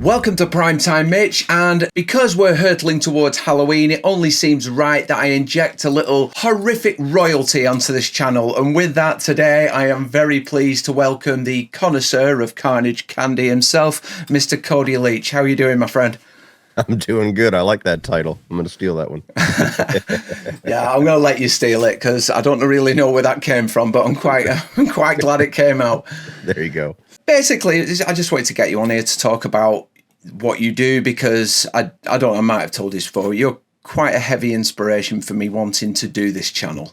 Welcome to Primetime Mitch, and because we're hurtling towards Halloween, it only seems right that I inject a little horrific royalty onto this channel, and with that today I am very pleased to welcome the connoisseur of carnage candy himself, Mr. Cody Leach. How are you doing, my friend? I'm doing good. I like that title. I'm going to steal that one. Yeah, I'm going to let you steal it because I don't really know where that came from, but I'm quite glad it came out. There you go. Basically, I just wanted to get you on here to talk about what you do because I might have told this before, you're quite a heavy inspiration for me wanting to do this channel.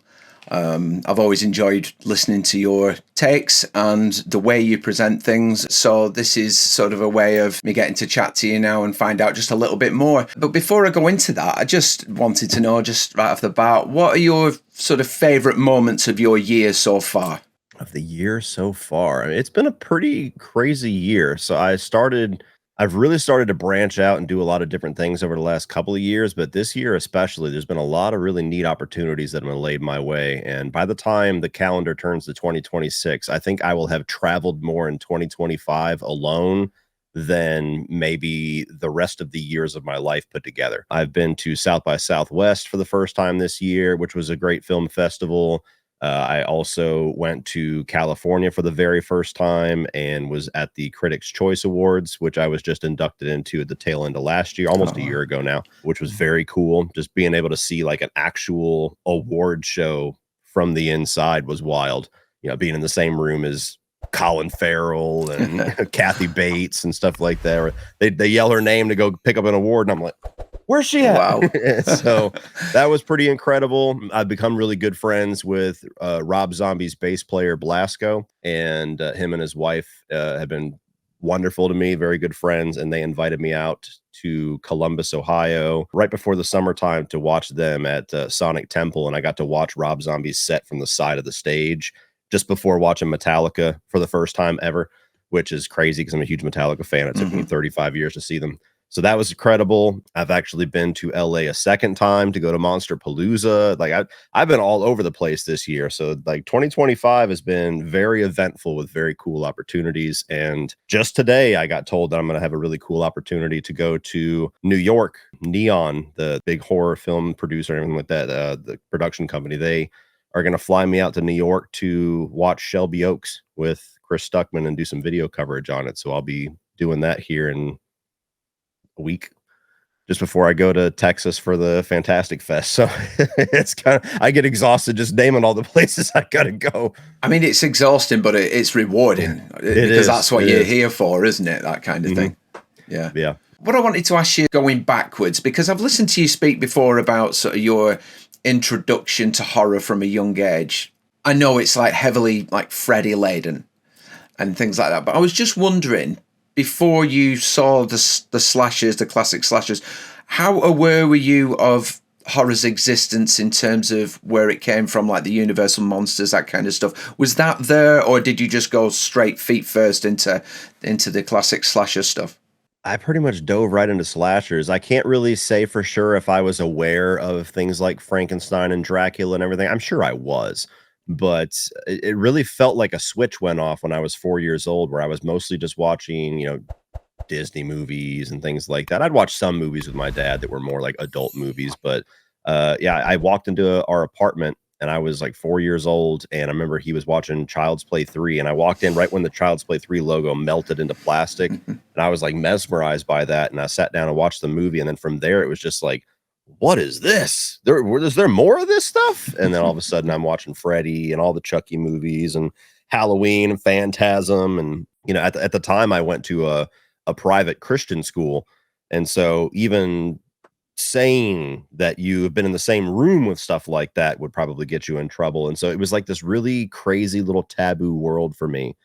I've always enjoyed listening to your takes and the way you present things. So this is sort of a way of me getting to chat to you now and find out just a little bit more. But before I go into that, I just wanted to know, just right off the bat, what are your sort of favorite moments of your year so far? Of the year so far, I mean, it's been a pretty crazy year. So I've really started to branch out and do a lot of different things over the last couple of years, but this year especially, there's been a lot of really neat opportunities that have been laid my way. And by the time the calendar turns to 2026, I think I will have traveled more in 2025 alone than maybe the rest of the years of my life put together. I've been to South by Southwest for the first time this year, which was a great film festival. I also went to California for the very first time and was at the Critics' Choice Awards, which I was just inducted into at the tail end of last year, almost a year ago now, which was very cool. Just being able to see like an actual award show from the inside was wild. You know, being in the same room as Colin Farrell and Kathy Bates and stuff like that. Or they yell her name to go pick up an award, and I'm like, where's she at? Wow. So that was pretty incredible. I've become really good friends with Rob Zombie's bass player Blasco, and him and his wife have been wonderful to me, very good friends, and they invited me out to Columbus, Ohio, right before the summertime to watch them at Sonic Temple, and I got to watch Rob Zombie's set from the side of the stage just before watching Metallica for the first time ever, which is crazy because I'm a huge Metallica fan. It took me 35 years to see them. So that was incredible. I've actually been to LA a second time to go to Monsterpalooza. Like I've been all over the place this year. So like 2025 has been very eventful with very cool opportunities. And just today I got told that I'm going to have a really cool opportunity to go to New York. Neon, the big horror film producer, and everything like that, the production company, they are going to fly me out to New York to watch Shelby Oaks with Chris Stuckman and do some video coverage on it. So I'll be doing that here in a week, just before I go to Texas for the Fantastic Fest. So it's kind of, I get exhausted just naming all the places I gotta go. I mean, it's exhausting, but it's rewarding because that's what you're here for, isn't it? That kind of thing. Yeah. Yeah. What I wanted to ask you going backwards, because I've listened to you speak before about sort of your introduction to horror from a young age. I know it's like heavily like Freddy laden and things like that, but I was just wondering, before you saw the slashers, the classic slashers, how aware were you of horror's existence in terms of where it came from, like the Universal monsters, that kind of stuff? Was that there, or did you just go straight feet first into the classic slasher stuff? I pretty much dove right into slashers. I can't really say for sure if I was aware of things like Frankenstein and Dracula and everything. I'm sure I was, but it really felt like a switch went off when I was 4 years old, where I was mostly just watching, Disney movies and things like that. I'd watch some movies with my dad that were more like adult movies, but I walked into our apartment and I was like 4 years old, and I remember he was watching Child's Play 3, and I walked in right when the Child's Play 3 logo melted into plastic, and I was like mesmerized by that, and I sat down and watched the movie, and then from there it was just like, what is this? Is there more of this stuff? And then all of a sudden I'm watching Freddy and all the Chucky movies and Halloween and Phantasm, and at the time I went to a private Christian school, and so even saying that you have been in the same room with stuff like that would probably get you in trouble. And so it was like this really crazy little taboo world for me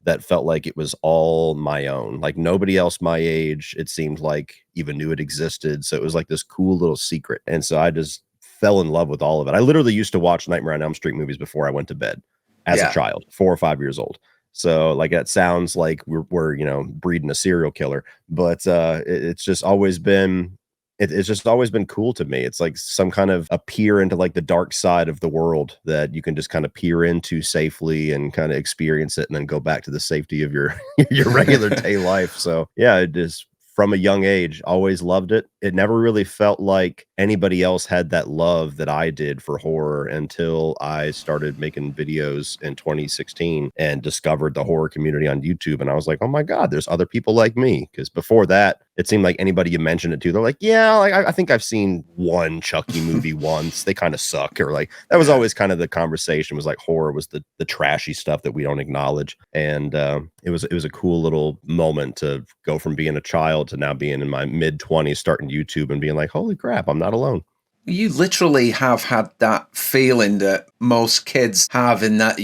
that felt like it was all my own. Like nobody else my age, it seemed like, even knew it existed. So it was like this cool little secret. And so I just fell in love with all of it. I literally used to watch Nightmare on Elm Street movies before I went to bed as a child, 4 or 5 years old. So like that sounds like we're breeding a serial killer, but it's just always been it's just always been cool to me. It's like some kind of a peer into like the dark side of the world that you can just kind of peer into safely and kind of experience it and then go back to the safety of your your regular day life. So yeah, it just from a young age, always loved it. It never really felt like anybody else had that love that I did for horror until I started making videos in 2016 and discovered the horror community on YouTube. And I was like, oh my God, there's other people like me. Because before that, it seemed like anybody you mentioned it to, they're like, yeah, like I think I've seen one Chucky movie once. They kind of suck. Or like, that was always kind of the conversation, was like horror was the trashy stuff that we don't acknowledge. And it was a cool little moment to go from being a child to now being in my mid 20s, starting YouTube and being like, holy crap, I'm not alone. You literally have had that feeling that most kids have, in that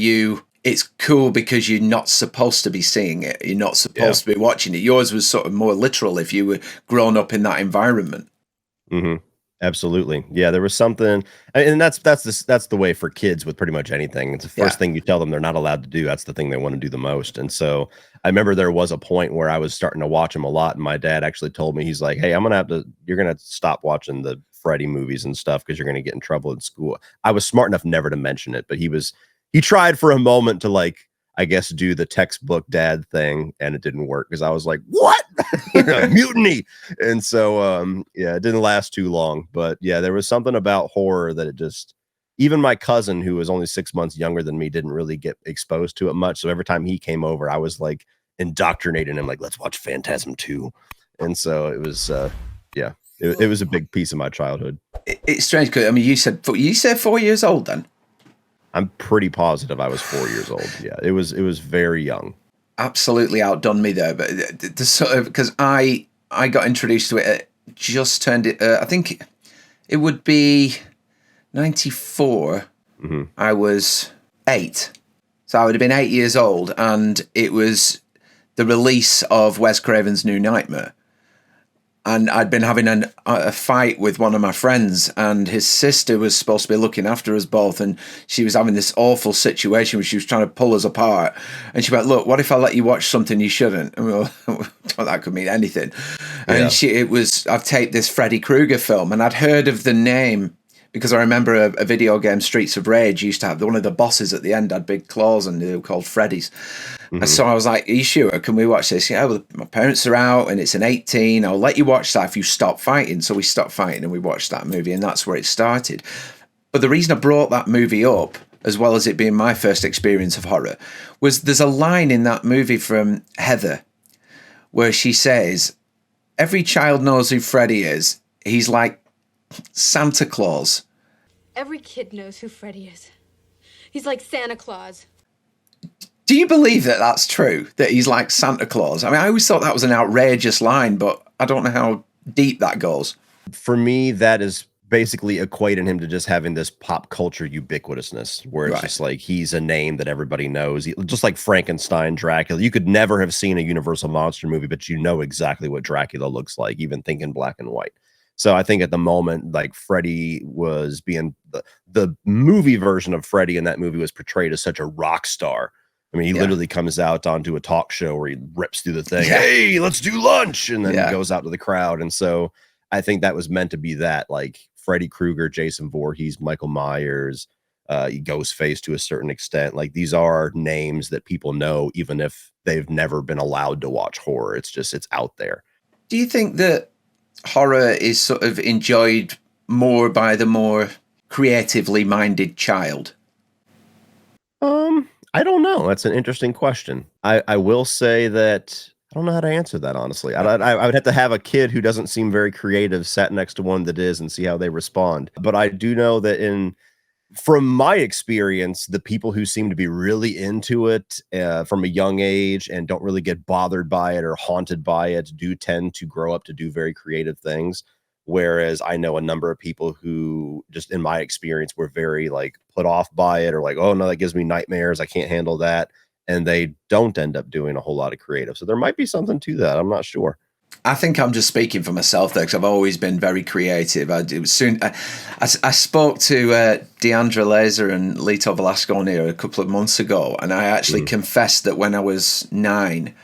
it's cool because you're not supposed to be seeing it. You're not supposed to be watching it. Yours was sort of more literal if you were grown up in that environment. Mm-hmm. Absolutely. Yeah, there was something, and that's the way for kids with pretty much anything. It's the first thing you tell them they're not allowed to do. That's the thing they want to do the most. And so I remember there was a point where I was starting to watch them a lot, and my dad actually told me, he's like, hey, you're going to stop watching the Freddy movies and stuff because you're going to get in trouble in school. I was smart enough never to mention it, but he tried for a moment to, like, I guess, do the textbook dad thing, and it didn't work because I was like, what? Mutiny. And so, it didn't last too long. But yeah, there was something about horror that it just, even my cousin, who was only 6 months younger than me, didn't really get exposed to it much. So every time he came over, I was like indoctrinating him, like, let's watch Phantasm 2. And so it was, it was a big piece of my childhood. It's strange because, I mean, you said 4 years old then? I'm pretty positive I was 4 years old. Yeah, it was very young. Absolutely outdone me there, but the sort of, because I got introduced to it, just turned it. I think it would be 94. Mm-hmm. I was 8, so I would have been 8 years old, and it was the release of Wes Craven's New Nightmare. And I'd been having a fight with one of my friends, and his sister was supposed to be looking after us both. And she was having this awful situation where she was trying to pull us apart. And she went, look, what if I let you watch something you shouldn't? And we were, well, that could mean anything. And I've taped this Freddy Krueger film, and I'd heard of the name because I remember a video game, Streets of Rage, used to have one of the bosses at the end had big claws, and they were called Freddy's. Mm-hmm. So I was like, are you sure? Can we watch this? Yeah, well, my parents are out and it's an 18. I'll let you watch that if you stop fighting. So we stopped fighting and we watched that movie, and that's where it started. But the reason I brought that movie up, as well as it being my first experience of horror, was there's a line in that movie from Heather where she says, every child knows who Freddy is. He's like Santa Claus. Every kid knows who Freddy is. He's like Santa Claus. Do you believe that that's true, that he's like Santa Claus? I mean, I always thought that was an outrageous line, but I don't know how deep that goes. For me, that is basically equating him to just having this pop culture ubiquitousness, where it's just like he's a name that everybody knows. Just like Frankenstein, Dracula. You could never have seen a Universal monster movie, but you know exactly what Dracula looks like, even thinking black and white. So I think at the moment, like, Freddy was being the movie version of Freddy in that movie was portrayed as such a rock star. I mean, he literally comes out onto a talk show where he rips through the thing. Yeah. Hey, let's do lunch. And then he goes out to the crowd. And so I think that was meant to be that, like, Freddy Krueger, Jason Voorhees, Michael Myers, Ghostface to a certain extent. Like, these are names that people know, even if they've never been allowed to watch horror. It's just, it's out there. Do you think that horror is sort of enjoyed more by the more creatively minded child? I don't know. That's an interesting question. I will say that I don't know how to answer that, honestly. I would have to have a kid who doesn't seem very creative sat next to one that is and see how they respond. But I do know that from my experience, the people who seem to be really into it from a young age and don't really get bothered by it or haunted by it do tend to grow up to do very creative things. Whereas I know a number of people who, just in my experience, were very, like, put off by it, or like, oh no, that gives me nightmares, I can't handle that. And they don't end up doing a whole lot of creative. So there might be something to that. I'm not sure. I think I'm just speaking for myself there, because I've always been very creative. I spoke to Deandra Laser and Lito Velasco here a couple of months ago, and I actually confessed that when I was 9,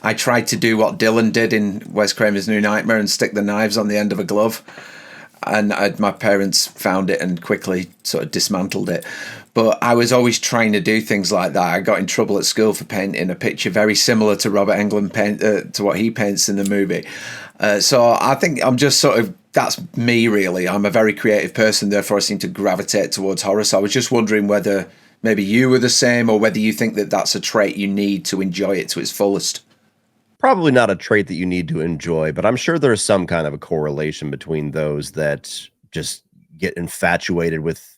I tried to do what Dylan did in Wes Craven's New Nightmare and stick the knives on the end of a glove. And my parents found it and quickly sort of dismantled it. But I was always trying to do things like that. I got in trouble at school for painting a picture very similar to Robert Englund to what he paints in the movie. So I think I'm just sort of, that's me really. I'm a very creative person, therefore I seem to gravitate towards horror. So I was just wondering whether maybe you were the same, or whether you think that that's a trait you need to enjoy it to its fullest. Probably not a trait that you need to enjoy, but I'm sure there's some kind of a correlation between those that just get infatuated with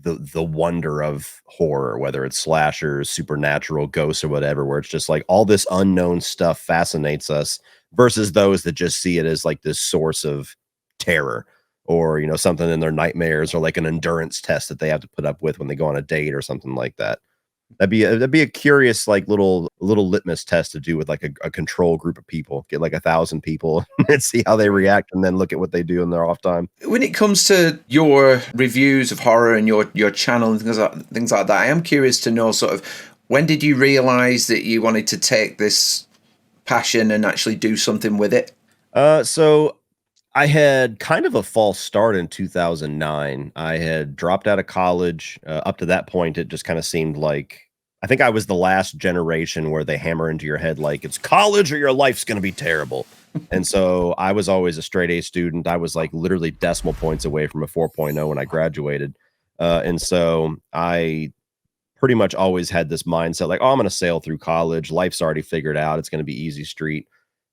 the wonder of horror, whether it's slashers, supernatural, ghosts, or whatever, where it's just like all this unknown stuff fascinates us versus those that just see it as like this source of terror, or, you know, something in their nightmares, or like an endurance test that they have to put up with when they go on a date or something like that. That'd be a curious, like, little litmus test to do with like a control group of people. Get like 1,000 people and see how they react, and then look at what they do in their off time. When it comes to your reviews of horror and your channel and things like that, I am curious to know sort of, when did you realize that you wanted to take this passion and actually do something with it? So I had kind of a false start in 2009. I had dropped out of college. Up to that point, it just kind of seemed like, I think I was the last generation where they hammer into your head like it's college or your life's going to be terrible. And so I was always a straight A student. I was like literally decimal points away from a 4.0 when I graduated. And so I pretty much always had this mindset like, oh, I'm going to sail through college. Life's already figured out. It's going to be easy street.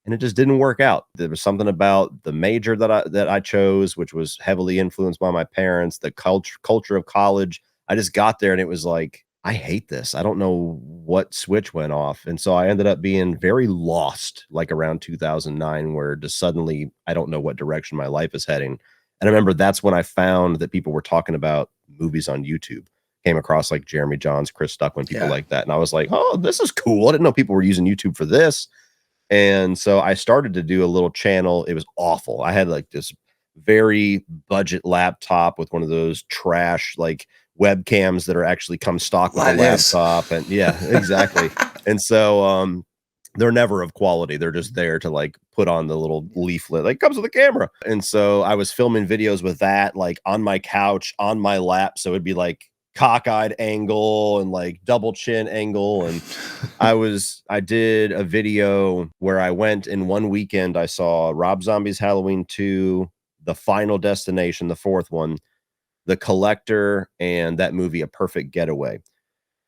And it just didn't work out. There was something about the major that I chose, which was heavily influenced by my parents, the culture of college. I just got there and it was like, I hate this. I don't know what switch went off. And so I ended up being very lost, like around 2009, where just suddenly I don't know what direction my life is heading. And I remember that's when I found that people were talking about movies on YouTube. Came across like Jeremy Johns, Chris Stuckman, people like that. And I was like, oh, this is cool. I didn't know people were using YouTube for this. And so I started to do a little channel. It was awful. I had like this very budget laptop with one of those trash like webcams that are actually come stock with a laptop. And yeah, exactly. And so they're never of quality. They're just there to like put on the little leaflet, like comes with a camera. And so I was filming videos with that, like on my couch, on my lap. So it'd be like cockeyed angle and like double chin angle. And I did a video where I went in one weekend. I saw Rob Zombie's Halloween 2, The Final Destination, the fourth one, The Collector, and that movie, A Perfect Getaway.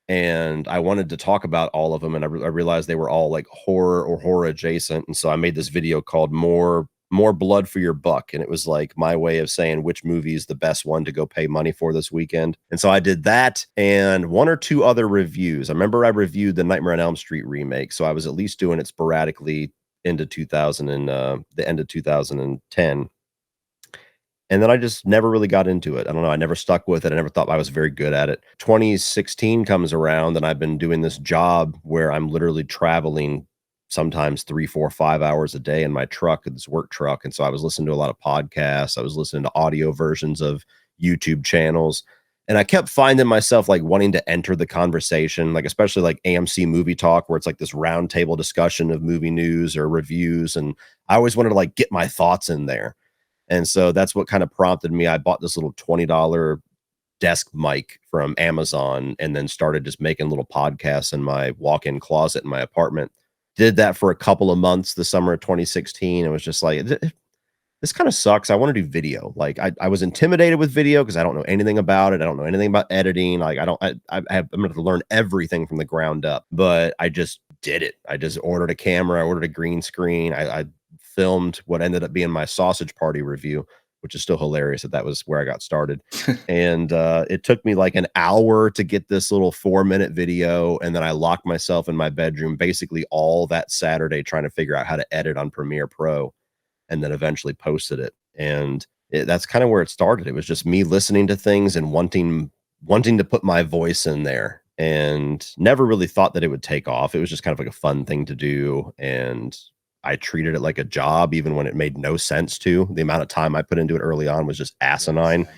And I wanted to talk about all of them. And I realized they were all like horror or horror adjacent. And so I made this video called More Blood for Your Buck. And it was like my way of saying which movie is the best one to go pay money for this weekend. And so I did that and one or two other reviews. I remember I reviewed the Nightmare on Elm Street remake. So I was at least doing it sporadically into 2000 and the end of 2010. And then I just never really got into it. I don't know. I never stuck with it. I never thought I was very good at it. 2016 comes around and I've been doing this job where I'm literally traveling sometimes 3, 4, 5 hours a day in my truck, this work truck. And so I was listening to a lot of podcasts. I was listening to audio versions of YouTube channels. And I kept finding myself like wanting to enter the conversation, like especially like AMC Movie Talk, where it's like this round table discussion of movie news or reviews. And I always wanted to like get my thoughts in there. And so that's what kind of prompted me. I bought this little $20 desk mic from Amazon and then started just making little podcasts in my walk-in closet in my apartment. Did that for a couple of months the summer of 2016. It was just like, this kind of sucks. I want to do video. Like I was intimidated with video because I don't know anything about it. I don't know anything about editing. Like I'm going to learn everything from the ground up, but I just did it. I just ordered a camera. I ordered a green screen. I filmed what ended up being my sausage party review, which is still hilarious that was where I got started. And it took me like an hour to get this little 4-minute video. And then I locked myself in my bedroom basically all that Saturday trying to figure out how to edit on Premiere Pro, and then eventually posted it. And that's kind of where it started. It was just me listening to things and wanting to put my voice in there, and never really thought that it would take off. It was just kind of like a fun thing to do. And I treated it like a job, even when it made no sense to. The amount of time I put into it early on was just asinine.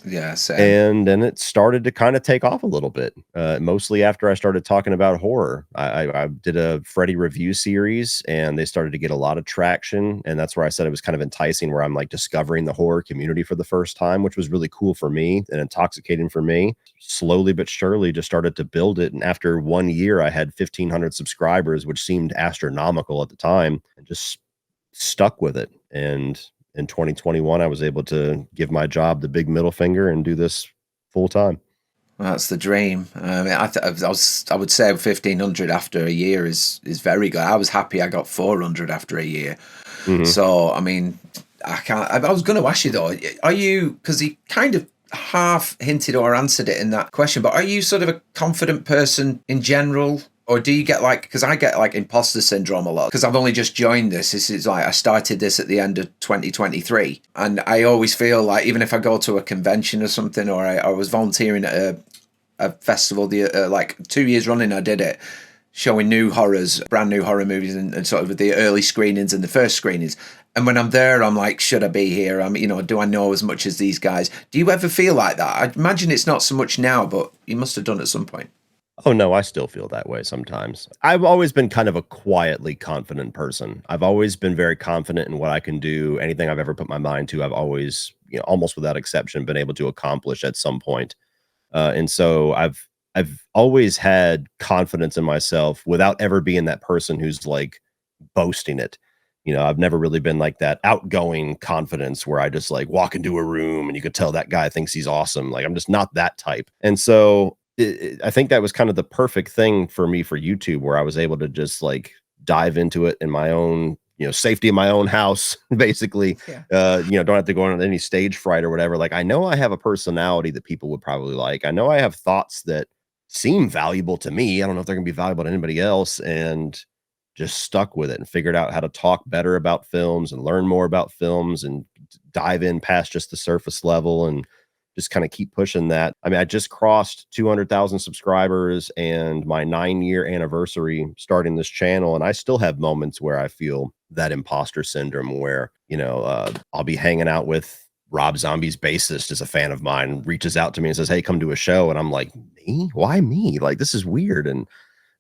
Yeah, same. And then it started to kind of take off a little bit, mostly after I started talking about horror. I did a Freddy review series, and they started to get a lot of traction. And that's where I said it was kind of enticing, where I'm like discovering the horror community for the first time, which was really cool for me and intoxicating for me. Slowly but surely just started to build it. And after 1 year, I had 1,500 subscribers, which seemed astronomical at the time. And just stuck with it. And in 2021, I was able to give my job the big middle finger and do this full time. Well, that's the dream. I would say 1,500 after a year is very good. I was happy I got 400 after a year. So, I mean, I was going to ask you though, are you, because he kind of half hinted or answered it in that question, but are you sort of a confident person in general? Or do you get like, because I get like imposter syndrome a lot, because I've only just joined this. This is like, I started this at the end of 2023. And I always feel like, even if I go to a convention or something, or I was volunteering at a festival, like 2 years running, I did it, showing new horrors, brand new horror movies, and sort of the early screenings and the first screenings. And when I'm there, I'm like, should I be here? Do I know as much as these guys? Do you ever feel like that? I imagine it's not so much now, but you must have done at some point. Oh, no, I still feel that way sometimes. I've always been kind of a quietly confident person. I've always been very confident in what I can do. Anything I've ever put my mind to, I've always, almost without exception, been able to accomplish at some point. And so I've always had confidence in myself without ever being that person who's like boasting it. I've never really been like that outgoing confidence where I just like walk into a room and you could tell that guy thinks he's awesome. Like, I'm just not that type. And so I think that was kind of the perfect thing for me for YouTube, where I was able to just like dive into it in my own, safety of my own house, basically. Yeah. Don't have to go on any stage fright or whatever. Like, I know I have a personality that people would probably like. I know I have thoughts that seem valuable to me. I don't know if they're gonna be valuable to anybody else, and just stuck with it and figured out how to talk better about films and learn more about films and dive in past just the surface level and just kind of keep pushing that. I mean, I just crossed 200,000 subscribers and my 9-year anniversary starting this channel. And I still have moments where I feel that imposter syndrome where, I'll be hanging out with Rob Zombie's bassist, is a fan of mine, reaches out to me and says, "Hey, come to a show." And I'm like, "Me? Why me? Like, this is weird."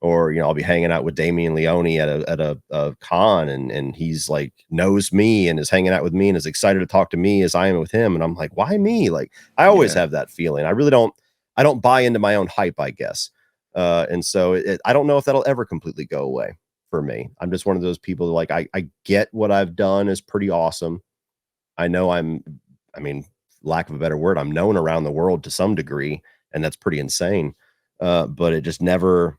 Or I'll be hanging out with Damien Leone at a con, and he's like knows me and is hanging out with me and is excited to talk to me as I am with him. And I'm like, why me? Like, I always have that feeling. I don't buy into my own hype, I guess. And so I don't know if that'll ever completely go away for me. I'm just one of those people who, like, I get what I've done is pretty awesome. I know I mean, lack of a better word, I'm known around the world to some degree, and that's pretty insane. But it just never,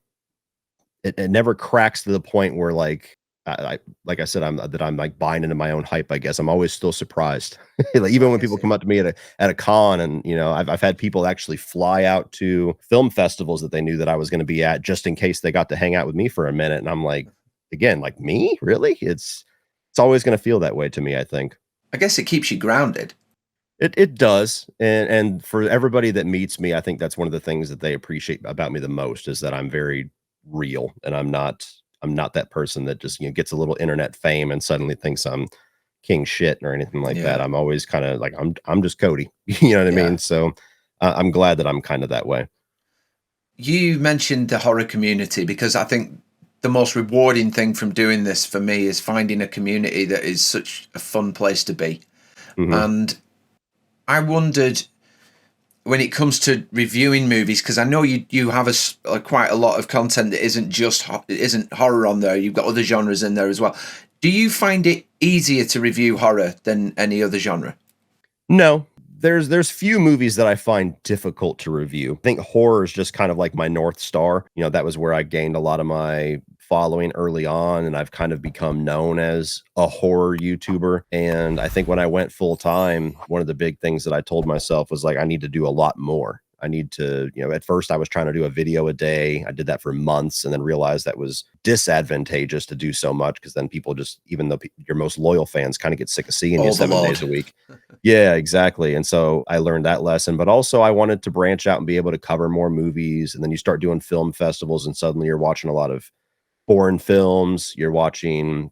it never cracks to the point where like like I said, I'm like buying into my own hype. I guess I'm always still surprised. Like, even when people come up to me at a con, and I've had people actually fly out to film festivals that they knew that I was going to be at just in case they got to hang out with me for a minute. And I'm like, again, like, me? Really? It's always going to feel that way to me, I think. I guess it keeps you grounded. It does. And for everybody that meets me, I think that's one of the things that they appreciate about me the most, is that I'm very real, and I'm not that person that just gets a little internet fame and suddenly thinks I'm king shit or anything like that. I'm always kind of like, I'm just Cody. You know what I mean? So I'm glad that I'm kind of that way. You mentioned the horror community, because I think the most rewarding thing from doing this for me is finding a community that is such a fun place to be. And I wondered, when it comes to reviewing movies, because I know you have quite a lot of content that isn't horror on there. You've got other genres in there as well. Do you find it easier to review horror than any other genre? No, there's few movies that I find difficult to review. I think horror is just kind of like my North Star. That was where I gained a lot of my following early on, and I've kind of become known as a horror YouTuber. And I think when I went full time, one of the big things that I told myself was like, I need to do a lot more. I need to, at first I was trying to do a video a day. I did that for months and then realized that was disadvantageous to do so much, because then people just, even though your most loyal fans kind of get sick of seeing you 7 days a week. Yeah, exactly. And so I learned that lesson, but also I wanted to branch out and be able to cover more movies. And then you start doing film festivals and suddenly you're watching a lot of foreign films. You're watching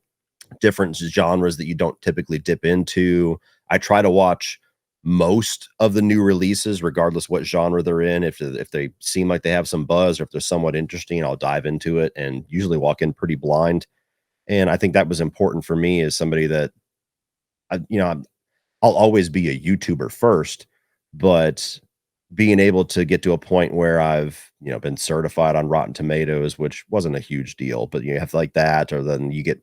different genres that you don't typically dip into. I try to watch most of the new releases, regardless what genre they're in. If they seem like they have some buzz or if they're somewhat interesting, I'll dive into it and usually walk in pretty blind. And I think that was important for me as somebody that, I'll always be a YouTuber first, but being able to get to a point where I've, been certified on Rotten Tomatoes, which wasn't a huge deal, but you have like that, or then you get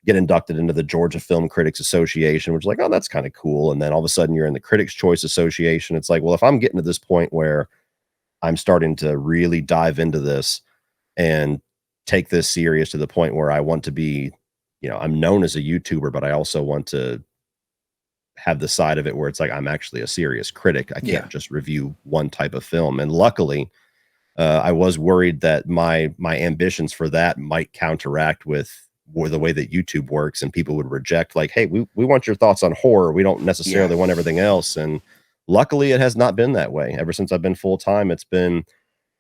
inducted into the Georgia Film Critics Association, which is like, oh, that's kind of cool. And then all of a sudden you're in the Critics' Choice Association. It's like, well, if I'm getting to this point where I'm starting to really dive into this and take this serious to the point where I want to be, I'm known as a YouTuber, but I also want to have the side of it where it's like, I'm actually a serious critic. I can't just review one type of film. And luckily, I was worried that my ambitions for that might counteract with the way that YouTube works, and people would reject, like, hey, we want your thoughts on horror. We don't necessarily want everything else. And luckily, it has not been that way. Ever since I've been full-time, it's been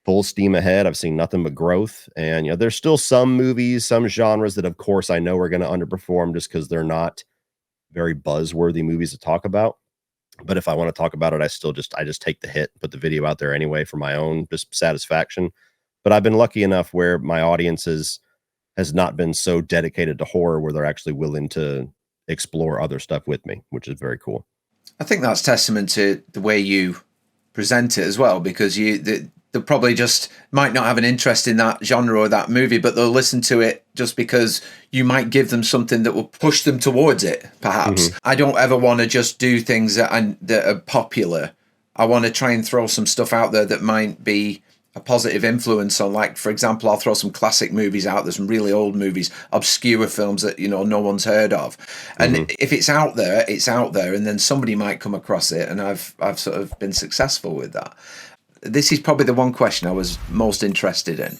full steam ahead. I've seen nothing but growth. And, there's still some movies, some genres that, of course, I know are going to underperform just because they're not very buzzworthy movies to talk about. But if I want to talk about it, I just take the hit, put the video out there anyway for my own just satisfaction. But I've been lucky enough where my audience has not been so dedicated to horror where they're actually willing to explore other stuff with me, which is very cool. I think that's testament to the way you present it as well, because they'll probably just might not have an interest in that genre or that movie, but they'll listen to it just because you might give them something that will push them towards it, perhaps. I don't ever want to just do things that are popular. I want to try and throw some stuff out there that might be a positive influence on, like, for example, I'll throw some classic movies out. There's some really old movies, obscure films that, no one's heard of. And if it's out there, it's out there, and then somebody might come across it. And I've sort of been successful with that. This is probably the one question I was most interested in.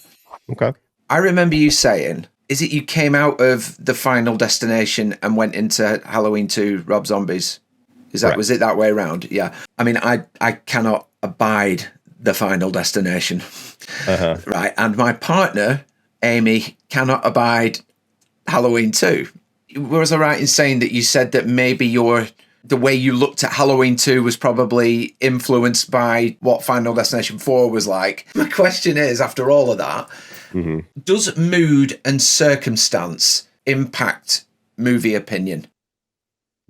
Okay. I remember you saying, is it you came out of the Final Destination and went into Halloween 2 Rob Zombies? Was it that way around? Yeah. I mean, I cannot abide the Final Destination. Right. And my partner, Amy, cannot abide Halloween 2. Was I right in saying that you said that maybe the way you looked at Halloween 2 was probably influenced by what Final Destination 4 was like? My question is, after all of that, does mood and circumstance impact movie opinion?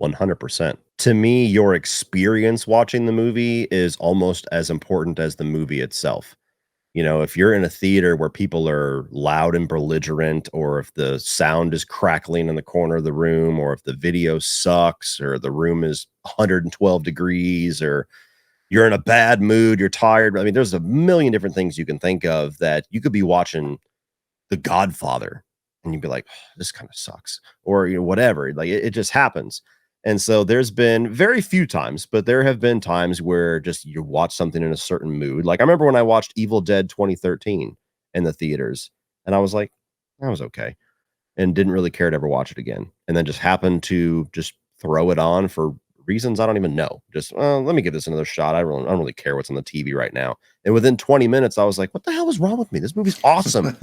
100%. To me, your experience watching the movie is almost as important as the movie itself. If you're in a theater where people are loud and belligerent, or if the sound is crackling in the corner of the room, or if the video sucks, or the room is 112 degrees, or you're in a bad mood, you're tired. I mean, there's a million different things you can think of that you could be watching The Godfather and you'd be like, oh, this kind of sucks, or, whatever. Like it just happens. And so there's been very few times, but there have been times where just you watch something in a certain mood. Like I remember when I watched Evil Dead 2013 in the theaters, and I was like, that was okay, and didn't really care to ever watch it again. And then just happened to just throw it on for reasons I don't even know. Just let me give this another shot. I don't really care what's on the TV right now. And within 20 minutes, I was like, what the hell is wrong with me? This movie's awesome.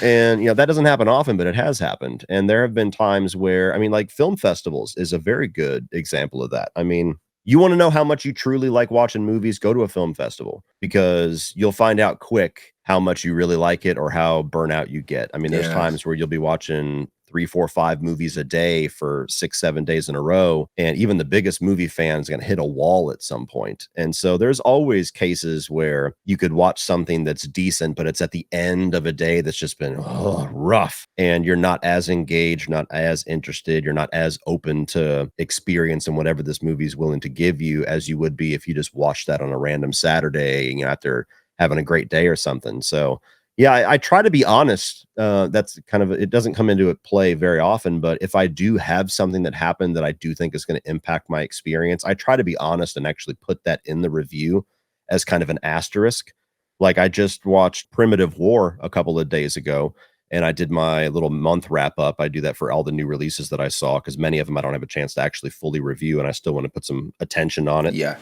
And that doesn't happen often, but it has happened. And there have been times where, I mean, like film festivals is a very good example of that. I mean, you want to know how much you truly like watching movies, go to a film festival, because you'll find out quick how much you really like it or how burnout you get. I mean, there's times where you'll be watching 3, 4, 5 movies a day for 6, 7 days in a row. And even the biggest movie fans are going to hit a wall at some point. And so there's always cases where you could watch something that's decent, but it's at the end of a day that's just been rough. And you're not as engaged, not as interested. You're not as open to experience and whatever this movie is willing to give you as you would be if you just watched that on a random Saturday, after having a great day or something. So yeah, I try to be honest. That's kind of, it doesn't come into play very often, but if I do have something that happened that I do think is going to impact my experience, I try to be honest and actually put that in the review as kind of an asterisk. Like I just watched Primitive War a couple of days ago, and I did my little month wrap up. I do that for all the new releases that I saw, because many of them I don't have a chance to actually fully review, and I still want to put some attention on it. Yeah.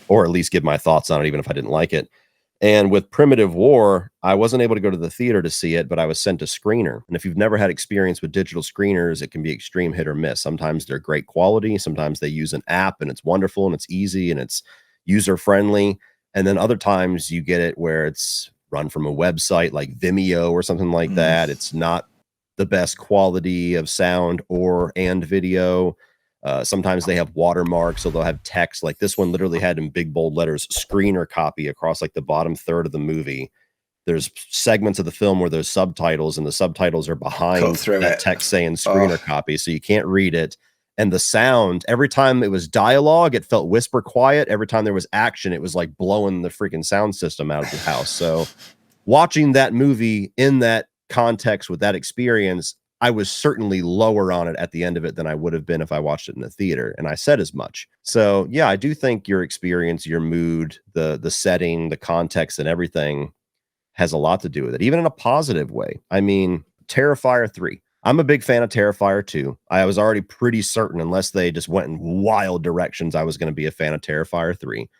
Or at least give my thoughts on it, even if I didn't like it. And with Primitive War, I wasn't able to go to the theater to see it, but I was sent a screener. And if you've never had experience with digital screeners, it can be extreme hit or miss. Sometimes they're great quality. Sometimes they use an app and it's wonderful and it's easy and it's user friendly. And then other times you get it where it's run from a website like Vimeo or something like that. It's not the best quality of sound and video. Sometimes they have watermarks, so they'll have text. Like this one literally had in big bold letters, screener copy across like the bottom third of the movie. There's segments of the film where there's subtitles, and the subtitles are behind that text saying screener copy, so you can't read it. And the sound, every time it was dialogue, it felt whisper quiet. Every time there was action, it was like blowing the freaking sound system out of the house. So watching that movie in that context with that experience, I was certainly lower on it at the end of it than I would have been if I watched it in the theater. And I said as much. So yeah, I do think your experience, your mood, the setting, the context and everything has a lot to do with it, even in a positive way. I mean, Terrifier 3. I'm a big fan of Terrifier 2. I was already pretty certain, unless they just went in wild directions, I was going to be a fan of Terrifier 3.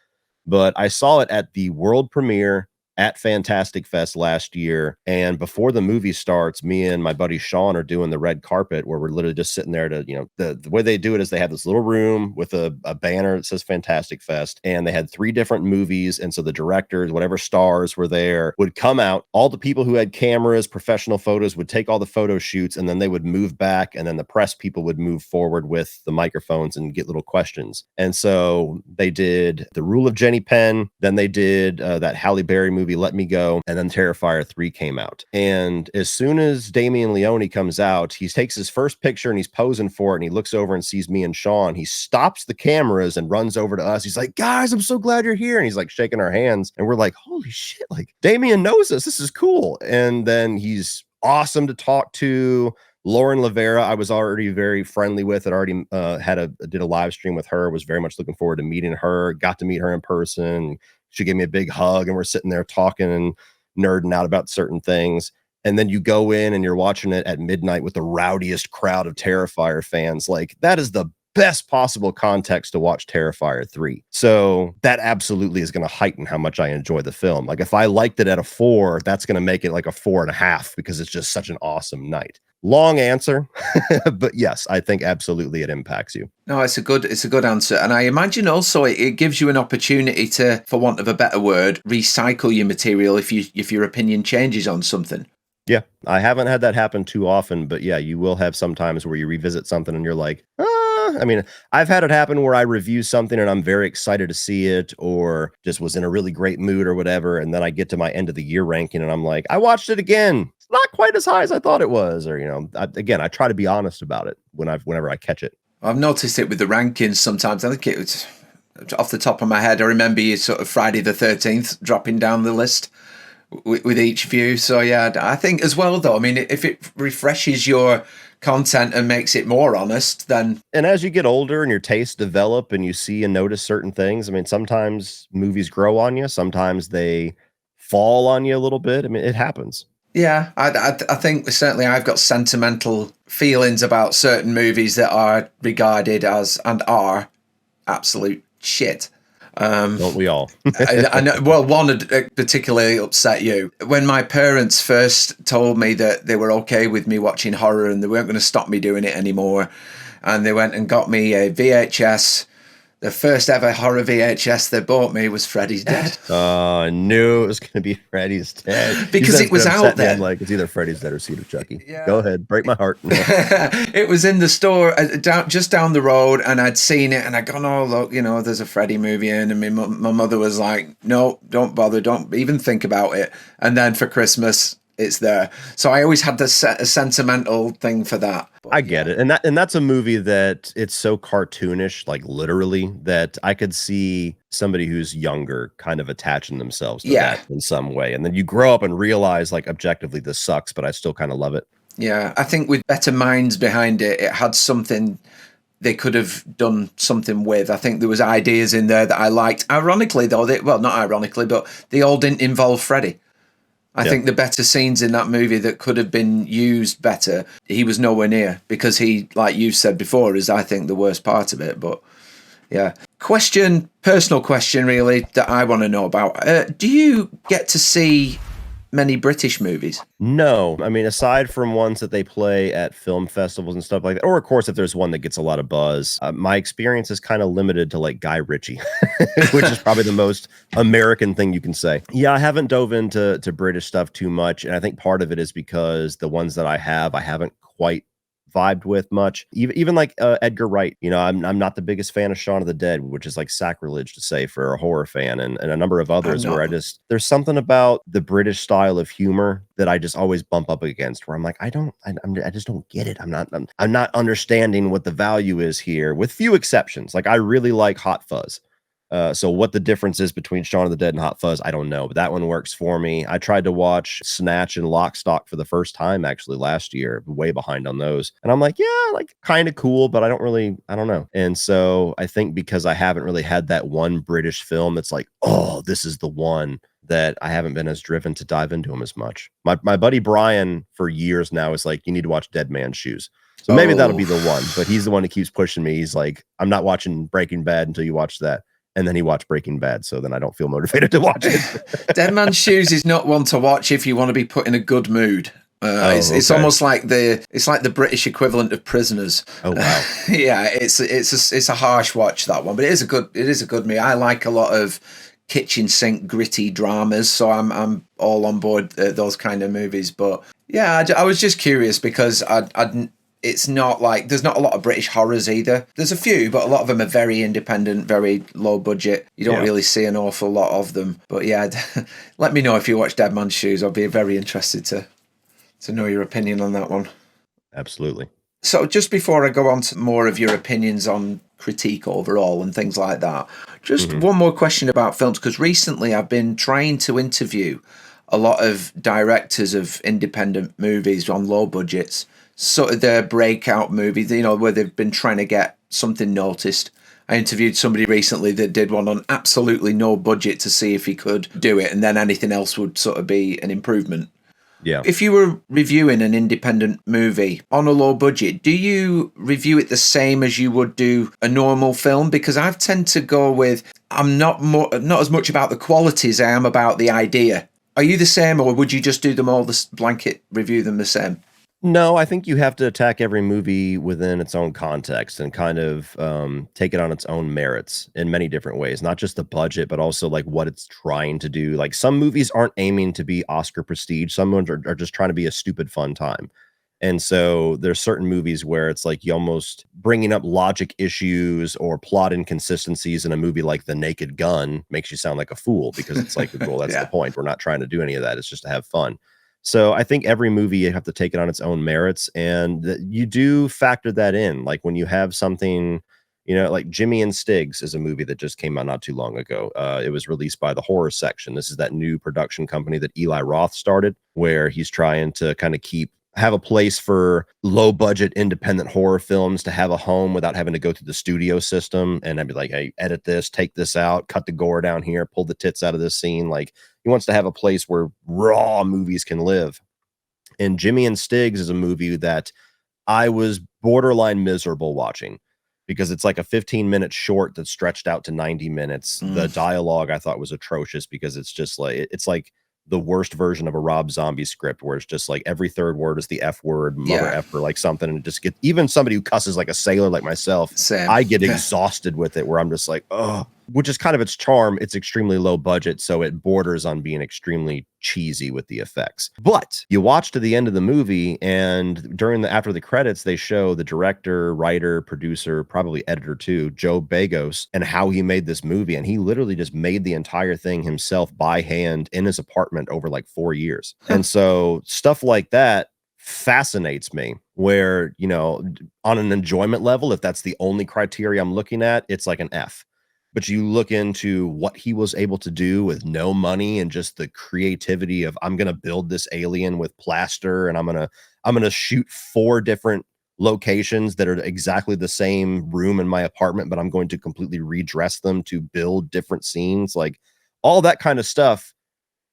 But I saw it at the world premiere at Fantastic Fest last year. And before the movie starts, me and my buddy Sean are doing the red carpet, where we're literally just sitting there to, you know, the way they do it is they have this little room with a banner that says Fantastic Fest. And they had 3 different movies. And so the directors, whatever stars were there, would come out. All the people who had cameras, professional photos, would take all the photo shoots, and then they would move back. And then the press people would move forward with the microphones and get little questions. And so they did The Rule of Jenny Penn. Then they did that Halle Berry movie, Let Me Go, and then Terrifier 3 came out. And as soon as Damien Leone comes out, he takes his first picture and he's posing for it, and he looks over and sees me and Sean. He stops the cameras and runs over to us. He's like, "Guys, I'm so glad you're here." And he's like shaking our hands, and we're like, "Holy shit, like Damien knows us. This is cool." And then he's awesome to talk to. Lauren Lavera, I was already very friendly with. I'd already did a live stream with her. Was very much looking forward to meeting her. Got to meet her in person. She gave me a big hug, and we're sitting there talking and nerding out about certain things. And then you go in and you're watching it at midnight with the rowdiest crowd of Terrifier fans. Like, that is the best possible context to watch Terrifier 3. So that absolutely is going to heighten how much I enjoy the film. Like, if I liked it at a 4, that's going to make it like a 4.5, because it's just such an awesome night. Long answer, but yes, I think absolutely it impacts you. No, it's a good answer. And I imagine also it gives you an opportunity to, for want of a better word, recycle your material if your opinion changes on something. Yeah, I haven't had that happen too often, but yeah, you will have some times where you revisit something and you're like, I mean, I've had it happen where I review something and I'm very excited to see it, or just was in a really great mood or whatever. And then I get to my end of the year ranking and I'm like, I watched it again. It's not quite as high as I thought it was. Or, you know, I try to be honest about it whenever I catch it. I've noticed it with the rankings sometimes. I think it was off the top of my head. I remember you sort of Friday the 13th dropping down the list with each view. So yeah, I think as well though, I mean, if it refreshes your content and makes it more honest, then... And as you get older and your tastes develop and you see and notice certain things, I mean, sometimes movies grow on you, sometimes they fall on you a little bit. I mean, it happens. Yeah, I think certainly I've got sentimental feelings about certain movies that are regarded as and are absolute shit. Don't we all? I know. Well, one had particularly upset you. When my parents first told me that they were okay with me watching horror and they weren't going to stop me doing it anymore, and they went and got me a VHS. The first ever horror VHS they bought me was Freddy's Dead. Oh, I knew it was going to be Freddy's Dead. Because it was out then. Like, it's either Freddy's Dead or Seed of Chucky. Yeah. Go ahead, break my heart. It was in the store just down the road, and I'd seen it, and I'd gone, oh, look, you know, there's a Freddy movie in, and my mother was like, no, don't bother, don't even think about it. And then for Christmas, it's there. So I always had a sentimental thing for that. I get it. And that's a movie that it's so cartoonish, like literally, that I could see somebody who's younger kind of attaching themselves to that in some way. And then you grow up and realize, like, objectively, this sucks, but I still kind of love it. Yeah. I think with better minds behind it, it had something they could have done something with. I think there was ideas in there that I liked. Ironically, though, not ironically, but they all didn't involve Freddy. I think the better scenes in that movie that could have been used better, he was nowhere near, because he, like you said before, is, I think, the worst part of it. But yeah. Personal question, really, that I want to know about. Do you get to see many British movies? No. I mean, aside from ones that they play at film festivals and stuff like that, or of course, if there's one that gets a lot of buzz, my experience is kind of limited to like Guy Ritchie, which is probably the most American thing you can say. Yeah, I haven't dove into British stuff too much. And I think part of it is because the ones that I haven't quite vibed with much. Even like Edgar Wright, you know, I'm not the biggest fan of Shaun of the Dead, which is like sacrilege to say for a horror fan, and a number of others where there's something about the British style of humor that I just always bump up against, where I'm like, I just don't get it. I'm not understanding what the value is here, with few exceptions. Like I really like Hot Fuzz. So what the difference is between Shaun of the Dead and Hot Fuzz, I don't know, but that one works for me. I tried to watch Snatch and Lock, Stock for the first time actually last year, way behind on those. And I'm like, yeah, like kind of cool, but I don't know. And so I think because I haven't really had that one British film that's like, oh, this is the one, that I haven't been as driven to dive into them as much. My buddy Brian for years now is like, you need to watch Dead Man's Shoes. So maybe that'll be the one, but he's the one that keeps pushing me. He's like, I'm not watching Breaking Bad until you watch that. And then he watched Breaking Bad, so then I don't feel motivated to watch it. Dead Man's Shoes is not one to watch if you want to be put in a good mood. It's almost like the British equivalent of Prisoners. Oh wow! Yeah, it's a harsh watch, that one, but it is a good movie. I like a lot of kitchen sink gritty dramas, so I'm all on board those kind of movies. But yeah, I was just curious because it's not like there's not a lot of British horrors either. There's a few, but a lot of them are very independent, very low budget. You don't really see an awful lot of them. But yeah, let me know if you watch Dead Man's Shoes. I'll be very interested to know your opinion on that one. Absolutely. So just before I go on to more of your opinions on critique overall and things like that, just one more question about films, because recently I've been trying to interview a lot of directors of independent movies on low budgets, sort of their breakout movies, you know, where they've been trying to get something noticed. I interviewed somebody recently that did one on absolutely no budget to see if he could do it, and then anything else would sort of be an improvement. Yeah. If you were reviewing an independent movie on a low budget, do you review it the same as you would do a normal film? Because I tend to go with, I'm not as much about the quality as I am about the idea. Are you the same, or would you just do them all, the blanket review them the same? No, I think you have to attack every movie within its own context and kind of take it on its own merits in many different ways, not just the budget, but also like what it's trying to do. Like some movies aren't aiming to be Oscar prestige. Some ones are just trying to be a stupid fun time. And so there's certain movies where it's like you almost bringing up logic issues or plot inconsistencies in a movie like The Naked Gun makes you sound like a fool, because it's like, well, that's the point. We're not trying to do any of that. It's just to have fun. So I think every movie, you have to take it on its own merits, and you do factor that in. Like when you have something, you know, like Jimmy and Stiggs is a movie that just came out not too long ago. It was released by the Horror Section. This is that new production company that Eli Roth started, where he's trying to kind of have a place for low budget independent horror films to have a home without having to go through the studio system. And I'd be like, hey, edit this, take this out, cut the gore down here, pull the tits out of this scene. Like he wants to have a place where raw movies can live. And Jimmy and Stiggs is a movie that I was borderline miserable watching, because it's like a 15-minute short that's stretched out to 90 minutes. The dialogue I thought was atrocious, because it's just like, it's like the worst version of a Rob Zombie script, where it's just like every third word is the F word, mother effer, like something. And just even somebody who cusses like a sailor like myself, I get exhausted with it, where I'm just like, oh, which is kind of its charm. It's extremely low budget, so it borders on being extremely cheesy with the effects. But you watch to the end of the movie, and after the credits, they show the director, writer, producer, probably editor too, Joe Begos, and how he made this movie. And he literally just made the entire thing himself by hand in his apartment over like 4 years. And so stuff like that fascinates me, where, you know, on an enjoyment level, if that's the only criteria I'm looking at, it's like an F. But you look into what he was able to do with no money, and just the creativity of, I'm going to build this alien with plaster, and I'm going to shoot 4 different locations that are exactly the same room in my apartment, but I'm going to completely redress them to build different scenes. Like all that kind of stuff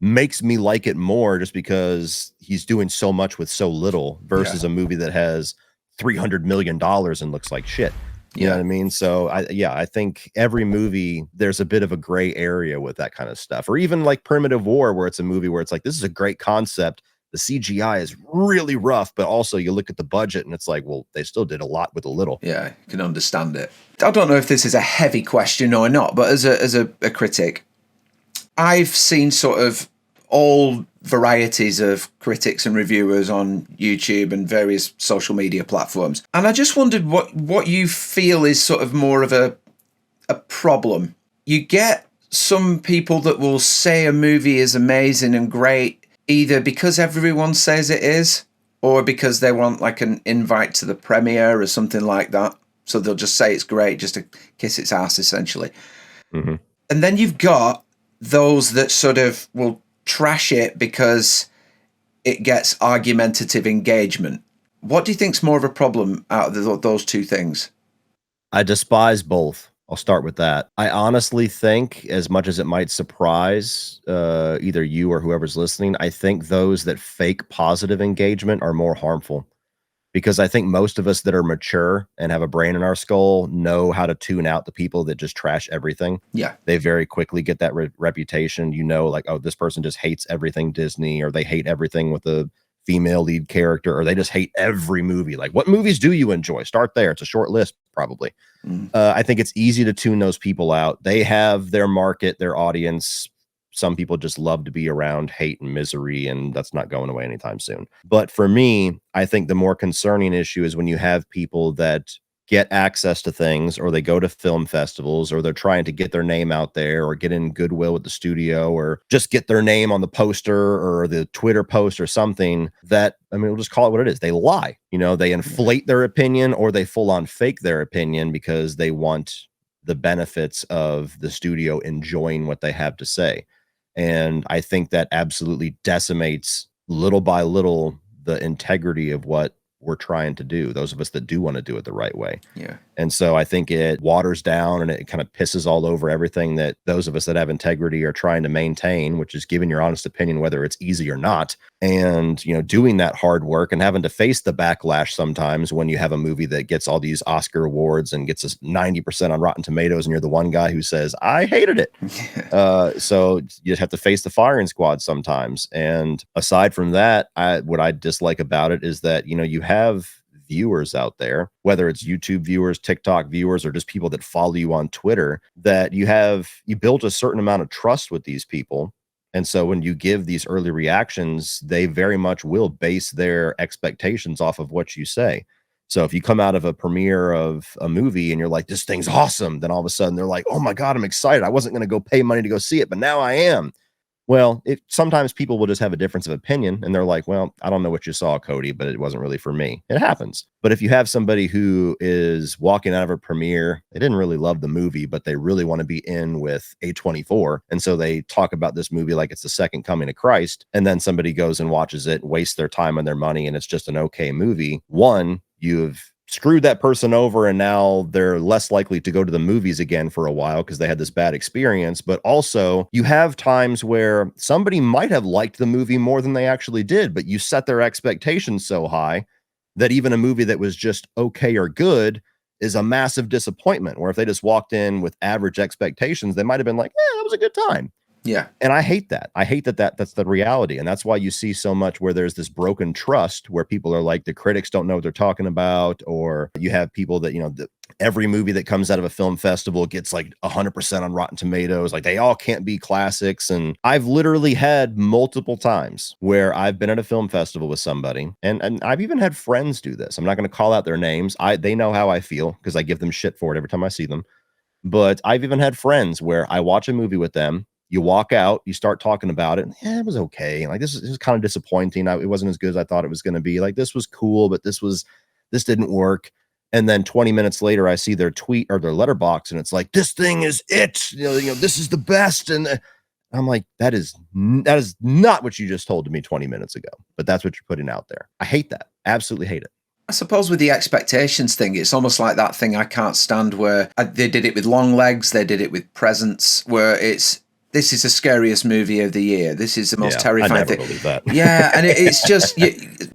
makes me like it more, just because he's doing so much with so little, versus a movie that has $300 million and looks like shit. You know what I mean? So I think every movie, there's a bit of a gray area with that kind of stuff. Or even like Primitive War, where it's a movie where it's like, this is a great concept. The CGI is really rough, but also you look at the budget and it's like, well, they still did a lot with a little. Yeah, you can understand it. I don't know if this is a heavy question or not, but as a critic, I've seen sort of all varieties of critics and reviewers on YouTube and various social media platforms. And I just wondered what you feel is sort of more of a problem. You get some people that will say a movie is amazing and great, either because everyone says it is, or because they want like an invite to the premiere or something like that. So they'll just say it's great just to kiss its ass, essentially. Mm-hmm. And then you've got those that sort of will trash it because it gets argumentative engagement. What do you think's more of a problem out of those two things? I despise both. I'll start with that. I honestly think, as much as it might surprise either you or whoever's listening, I think those that fake positive engagement are more harmful. Because I think most of us that are mature and have a brain in our skull know how to tune out the people that just trash everything. Yeah. They very quickly get that reputation. You know, like, oh, this person just hates everything Disney, or they hate everything with a female lead character, or they just hate every movie. Like, what movies do you enjoy? Start there. It's a short list, probably. I think it's easy to tune those people out. They have their market, their audience. Some people just love to be around hate and misery, and that's not going away anytime soon. But for me, I think the more concerning issue is when you have people that get access to things, or they go to film festivals, or they're trying to get their name out there, or get in goodwill with the studio, or just get their name on the poster or the Twitter post or something that, I mean, we'll just call it what it is. They lie. You know, they inflate their opinion, or they full on fake their opinion because they want the benefits of the studio enjoying what they have to say. And I think that absolutely decimates little by little the integrity of what we're trying to do, those of us that do want to do it the right way. Yeah. And so I think it waters down and it kind of pisses all over everything that those of us that have integrity are trying to maintain, which is giving your honest opinion, whether it's easy or not. And, you know, doing that hard work and having to face the backlash sometimes when you have a movie that gets all these Oscar awards and gets us 90% on Rotten Tomatoes, and you're the one guy who says, I hated it. So you have to face the firing squad sometimes. And aside from that, what I dislike about it is that, you know, you have viewers out there, whether it's YouTube viewers, TikTok viewers, or just people that follow you on Twitter, that you build a certain amount of trust with these people. And so when you give these early reactions, they very much will base their expectations off of what you say. So if you come out of a premiere of a movie and you're like, this thing's awesome, then all of a sudden they're like, oh my God, I'm excited. I wasn't going to go pay money to go see it, but now I am. Well, sometimes people will just have a difference of opinion and they're like, well, I don't know what you saw, Cody, but it wasn't really for me. It happens. But if you have somebody who is walking out of a premiere, they didn't really love the movie, but they really want to be in with A24. And so they talk about this movie like it's the second coming of Christ. And then somebody goes and watches it, wastes their time and their money, and it's just an okay movie. One, you've screwed that person over, and now they're less likely to go to the movies again for a while because they had this bad experience. But also, you have times where somebody might have liked the movie more than they actually did, but you set their expectations so high that even a movie that was just okay or good is a massive disappointment. Where if they just walked in with average expectations, they might have been like, that was a good time. Yeah. And I hate that. I hate that's the reality. And that's why you see so much where there's this broken trust where people are like, the critics don't know what they're talking about. Or you have people that, you know, every movie that comes out of a film festival gets like 100% on Rotten Tomatoes. Like, they all can't be classics. And I've literally had multiple times where I've been at a film festival with somebody, and I've even had friends do this. I'm not going to call out their names. They know how I feel because I give them shit for it every time I see them. But I've even had friends where I watch a movie with them. You walk out, you start talking about it. It was okay. Like, this was kind of disappointing. It wasn't as good as I thought it was going to be. Like, this was cool, but this didn't work. And then 20 minutes later, I see their tweet or their letterbox, and it's like, this thing is it. You know, this is the best. And I'm like, that is not what you just told to me 20 minutes ago. But that's what you're putting out there. I hate that. Absolutely hate it. I suppose with the expectations thing, it's almost like that thing I can't stand where they did it with Long Legs, they did it with Presents, where this is the scariest movie of the year. This is the most terrifying I never thing. believe that. Yeah, and it's just,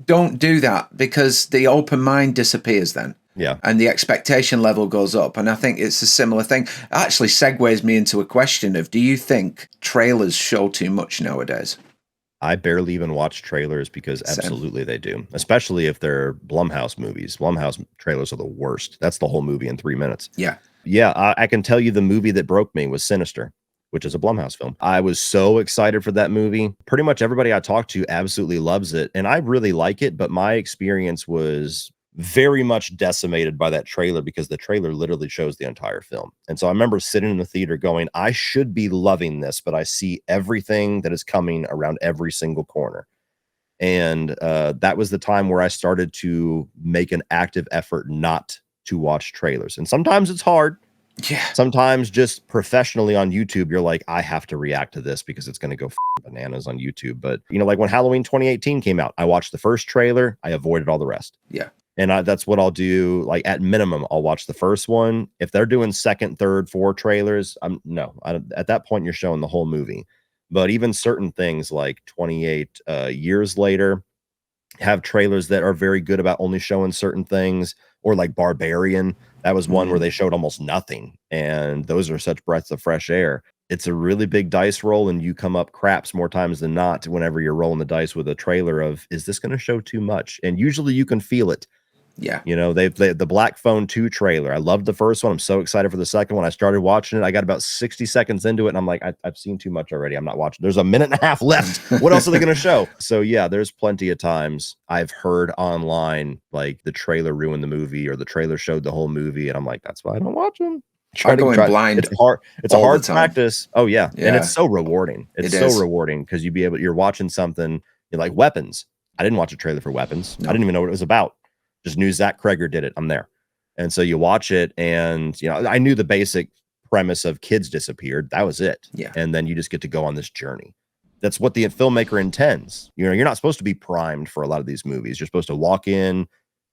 don't do that, because the open mind disappears then. Yeah. And the expectation level goes up. And I think it's a similar thing. It actually segues me into a question of, do you think trailers show too much nowadays? I barely even watch trailers because absolutely they do, especially if they're Blumhouse movies. Blumhouse trailers are the worst. That's the whole movie in 3 minutes. Yeah. Yeah, I can tell you the movie that broke me was Sinister. which is a Blumhouse film. I was so excited for that movie. Pretty much everybody I talked to absolutely loves it, and I really like it, but my experience was very much decimated by that trailer because the trailer literally shows the entire film. And so I remember sitting in the theater going, I should be loving this, but I see everything that is coming around every single corner. And that was the time where I started to make an active effort not to watch trailers. And sometimes it's hard. Yeah. Sometimes just professionally on YouTube, you're like, I have to react to this because it's going to go bananas on YouTube. But, you know, like when Halloween 2018 came out, I watched the first trailer. I avoided all the rest. Yeah. And that's what I'll do. Like at minimum, I'll watch the first one. If they're doing second, third, fourth trailers, at that point, you're showing the whole movie. But even certain things like 28 years later have trailers that are very good about only showing certain things, or like Barbarian. That was one where they showed almost nothing. And those are such breaths of fresh air. It's a really big dice roll, and you come up craps more times than not whenever you're rolling the dice with a trailer of, is this going to show too much? And usually you can feel it. Yeah. You know, they the Black Phone 2 trailer. I loved the first one. I'm so excited for the second one. I started watching it. I got about 60 seconds into it, and I'm like, I've seen too much already. I'm not watching. There's a minute and a half left. What else are they going to show? So yeah, there's plenty of times I've heard online like the trailer ruined the movie, or the trailer showed the whole movie, and I'm like, that's why I don't watch them. I go in blind. It's hard. It's a hard practice. Oh yeah. And it's so rewarding. It's so rewarding because you're watching something. You're like Weapons. I didn't watch a trailer for Weapons. No. I didn't even know what it was about. Just knew Zach Kreger did it. I'm there. And so you watch it, and you know, I knew the basic premise of kids disappeared. That was it. Yeah. And then you just get to go on this journey. That's what the filmmaker intends. You know, you're not supposed to be primed for a lot of these movies. You're supposed to walk in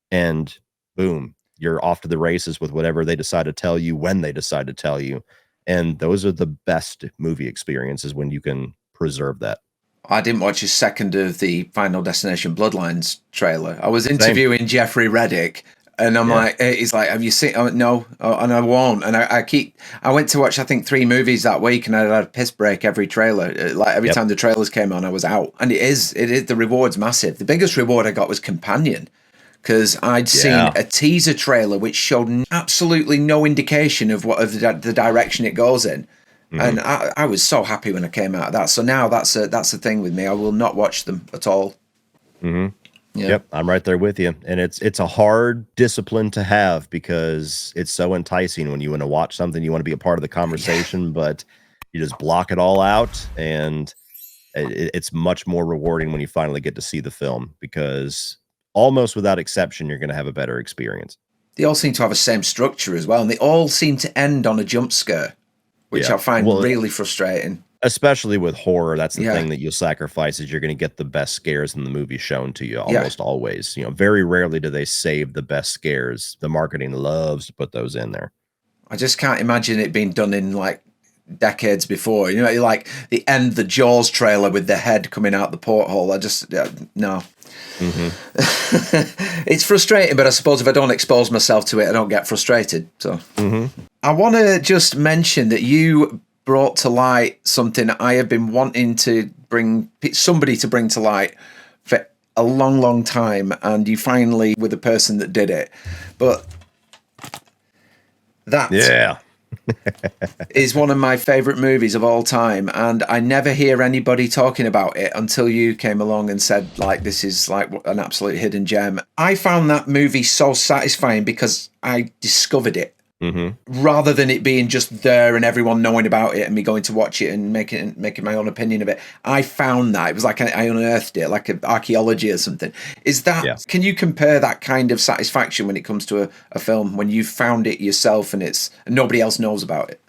and boom, you're off to the races with whatever they decide to tell you when they decide to tell you. And those are the best movie experiences when you can preserve that. I didn't watch a second of the Final Destination Bloodlines trailer. I was interviewing Jeffrey Reddick, and I'm like, he's like, have you seen? Oh, no, and I won't. And I went to watch, I think, 3 movies that week, and I had a piss break every trailer. Like every time the trailers came on, I was out. And it is, the reward's massive. The biggest reward I got was Companion, because I'd seen a teaser trailer which showed absolutely no indication of the direction it goes in. And I was so happy when I came out of that. So now that's the thing with me. I will not watch them at all. Yeah. Yep, I'm right there with you. And it's a hard discipline to have because it's so enticing when you want to watch something, you want to be a part of the conversation, but you just block it all out. And it's much more rewarding when you finally get to see the film, because almost without exception, you're going to have a better experience. They all seem to have the same structure as well. And they all seem to end on a jump scare, which I find really frustrating. Especially with horror, that's the thing that you'll sacrifice, is you're going to get the best scares in the movie shown to you almost always. You know, very rarely do they save the best scares. The marketing loves to put those in there. I just can't imagine it being done in like decades before. You know, like the Jaws trailer with the head coming out the porthole. I just no. It's frustrating, but I suppose if I don't expose myself to it, I don't get frustrated. So I want to just mention that you brought to light something I have been wanting to bring somebody to bring to light for a long time, and you finally were the person that did it. But that is one of my favorite movies of all time, and I never hear anybody talking about it until you came along and said, like, this is like an absolute hidden gem. I found that movie so satisfying because I discovered it. Rather than it being just there and everyone knowing about it and me going to watch it and making my own opinion of it. I found that. It was like I unearthed it, like an archaeology or something. Is that, can you compare that kind of satisfaction when it comes to a film, when you found it yourself and nobody else knows about it?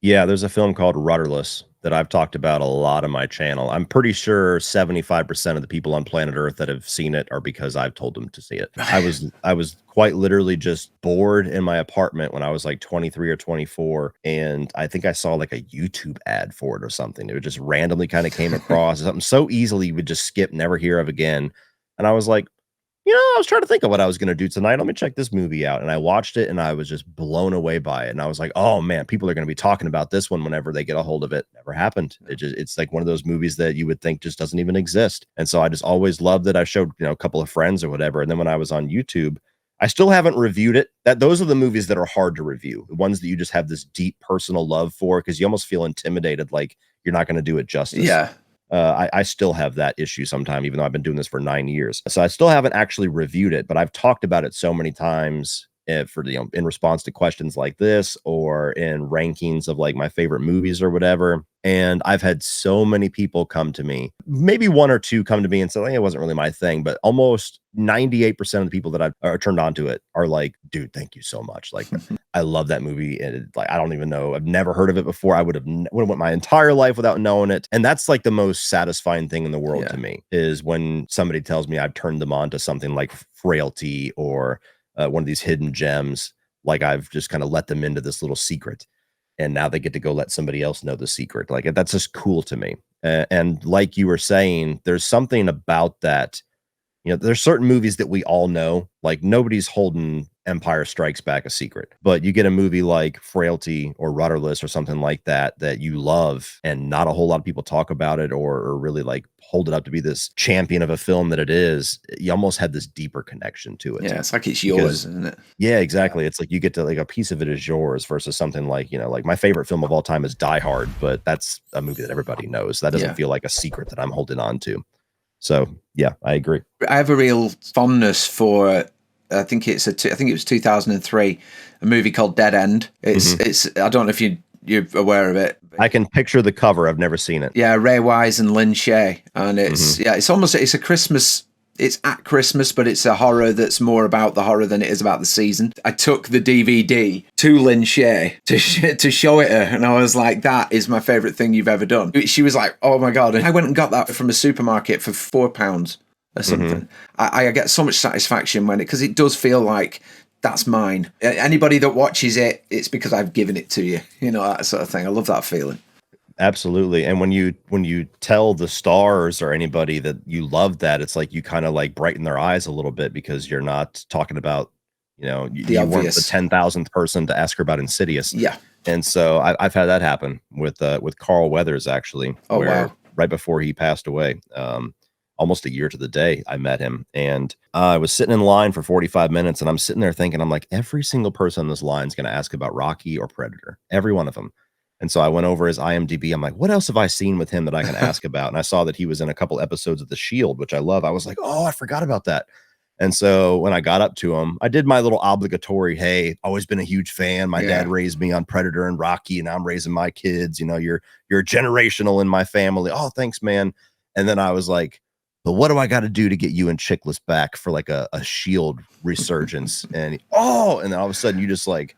Yeah, there's a film called Rudderless that I've talked about a lot on my channel. I'm pretty sure 75% of the people on planet Earth that have seen it are because I've told them to see it. I was quite literally just bored in my apartment when I was like 23 or 24, and I think I saw like a YouTube ad for it or something. It just randomly kind of came across something so easily you would just skip, never hear of again. And I was like, you know, I was trying to think of what I was going to do tonight. Let me check this movie out. And I watched it, and I was just blown away by it. And I was like, oh man, people are going to be talking about this one whenever they get a hold of it. Never happened. It's like one of those movies that you would think just doesn't even exist. And so I just always loved it. I showed, a couple of friends or whatever. And then when I was on YouTube, I still haven't reviewed it. Those are the movies that are hard to review. The ones that you just have this deep personal love for, because you almost feel intimidated, like you're not going to do it justice. Yeah. I still have that issue sometime, even though I've been doing this for 9 years. So I still haven't actually reviewed it, but I've talked about it so many times for in response to questions like this, or in rankings of like my favorite movies or whatever. And I've had so many people come to me, maybe one or two come to me and say, like, it wasn't really my thing, but almost 98% of the people that are turned on to it are like, dude, thank you so much. Like, I love that movie. And like, I don't even know, I've never heard of it before. I would have went my entire life without knowing it. And that's like the most satisfying thing in the world to me, is when somebody tells me I've turned them on to something like Frailty, or one of these hidden gems. Like, I've just kind of let them into this little secret, and now they get to go let somebody else know the secret. Like, that's just cool to me. And like you were saying, there's something about that. There's certain movies that we all know, like nobody's holding Empire Strikes Back a secret, but you get a movie like Frailty or Rudderless or something like that you love, and not a whole lot of people talk about it, or really like hold it up to be this champion of a film that it is. You almost had this deeper connection to it. Yeah, it's like it's yours, isn't it? Yeah, exactly. It's like you get to, like, a piece of it is yours, versus something like, like my favorite film of all time is Die Hard, but that's a movie that everybody knows. That doesn't feel like a secret that I'm holding on to. So yeah, I agree. I have a real fondness for, I think it was 2003, a movie called Dead End. It's I don't know if you're aware of it. I can picture the cover. I've never seen it. Yeah, Ray Wise and Lin Shaye, and it's it's a Christmas. It's at Christmas, but it's a horror that's more about the horror than it is about the season. I took the DVD to Lin Shaye to show it her, and I was like, that is my favourite thing you've ever done. She was like, oh my God. And I went and got that from a supermarket for £4 or something. I get so much satisfaction because it does feel like that's mine. Anybody that watches it, it's because I've given it to you, that sort of thing. I love that feeling. Absolutely. And when you tell the stars or anybody that you love that, it's like you kind of like brighten their eyes a little bit, because you're not talking about, you weren't the 10,000th person to ask her about Insidious. Yeah. And so I've had that happen with Carl Weathers, actually. Oh, wow. Right before he passed away, almost a year to the day, I met him, and I was sitting in line for 45 minutes, and I'm sitting there thinking, I'm like, every single person on this line is going to ask about Rocky or Predator, every one of them. And so I went over his IMDb. I'm like, what else have I seen with him that I can ask about? And I saw that he was in a couple episodes of The Shield, which I love. I was like, oh, I forgot about that. And so when I got up to him, I did my little obligatory, hey, always been a huge fan. My dad raised me on Predator and Rocky, and I'm raising my kids. You're generational in my family. Oh, thanks, man. And then I was like, but what do I got to do to get you and Chickless back for like a Shield resurgence? And then all of a sudden you just like,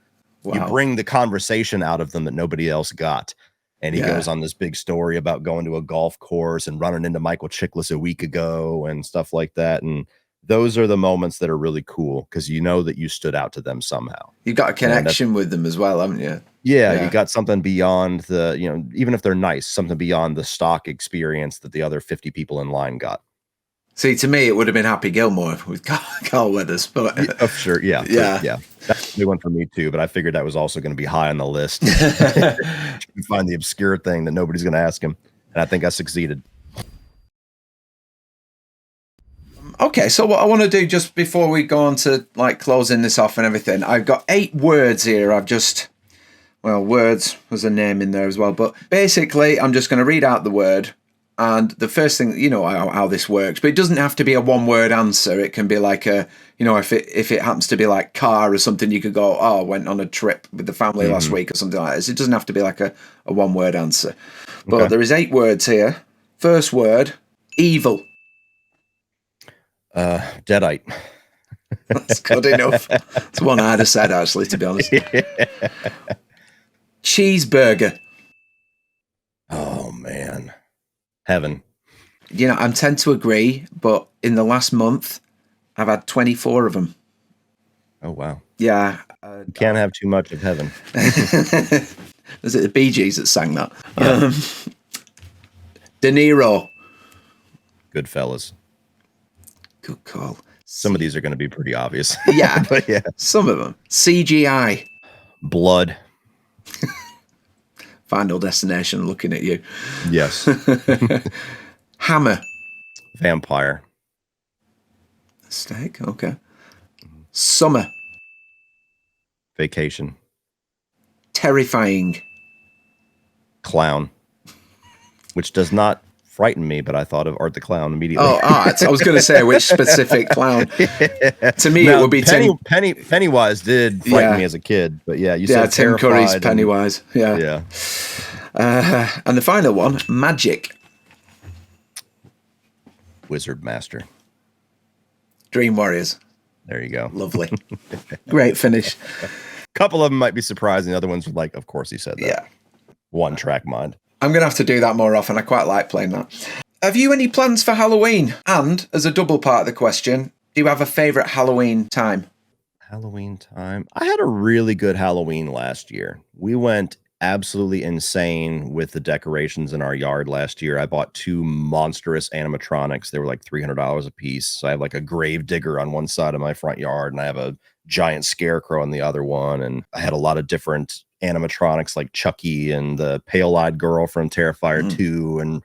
you bring the conversation out of them that nobody else got. And he goes on this big story about going to a golf course and running into Michael Chiklis a week ago and stuff like that. And those are the moments that are really cool, because you know that you stood out to them somehow. You've got a connection with them as well, haven't you? Yeah, you got something beyond the, even if they're nice, something beyond the stock experience that the other 50 people in line got. See, to me, it would have been Happy Gilmore with Carl Weathers. But sure, yeah. That's a big one for me too, but I figured that was also going to be high on the list. Find the obscure thing that nobody's going to ask him, and I think I succeeded. Okay, so what I want to do just before we go on to like closing this off and everything, I've got 8 words here. Words was a name in there as well, but basically I'm just going to read out the word. And the first thing, how this works, but it doesn't have to be a 1-word answer. It can be like a, if it happens to be like car or something, you could go, oh, I went on a trip with the family last week or something like this. It doesn't have to be like a 1-word answer. But there is 8 words here. First word, evil. Deadite. That's good enough. It's one I'd have said, actually, to be honest. Cheeseburger. Oh, man. Heaven. I tend to agree, but in the last month, I've had 24 of them. Oh, wow. Yeah. You can't have too much of heaven. Was it the Bee Gees that sang that? Yeah. De Niro. Goodfellas. Good call. Some of these are going to be pretty obvious. Yeah. But yeah. Some of them. CGI. Blood. Final Destination looking at you. Yes. Hammer. Vampire. Steak, okay. Summer. Vacation. Terrifying. Clown. Which does not frighten me, but I thought of Art the Clown immediately. Oh, art. I was going to say which specific clown. To me, now, it would be Pennywise did frighten me as a kid, but yeah, you said Tim Curry's Pennywise. Yeah. And the final one, magic. Wizard Master. Dream Warriors. There you go. Lovely. Great finish. A couple of them might be surprising. The other ones were like, of course he said that. Yeah. One track mind. I'm going to have to do that more often. I quite like playing that. Have you any plans for Halloween? And as a double part of the question, do you have a favorite Halloween time? Halloween time. I had a really good Halloween last year. We went absolutely insane with the decorations in our yard last year. I bought 2 monstrous animatronics. They were like $300 a piece. So I have like a grave digger on one side of my front yard, and I have a giant scarecrow on the other one. And I had a lot of different animatronics like Chucky and the pale-eyed girl from Terrifier 2 and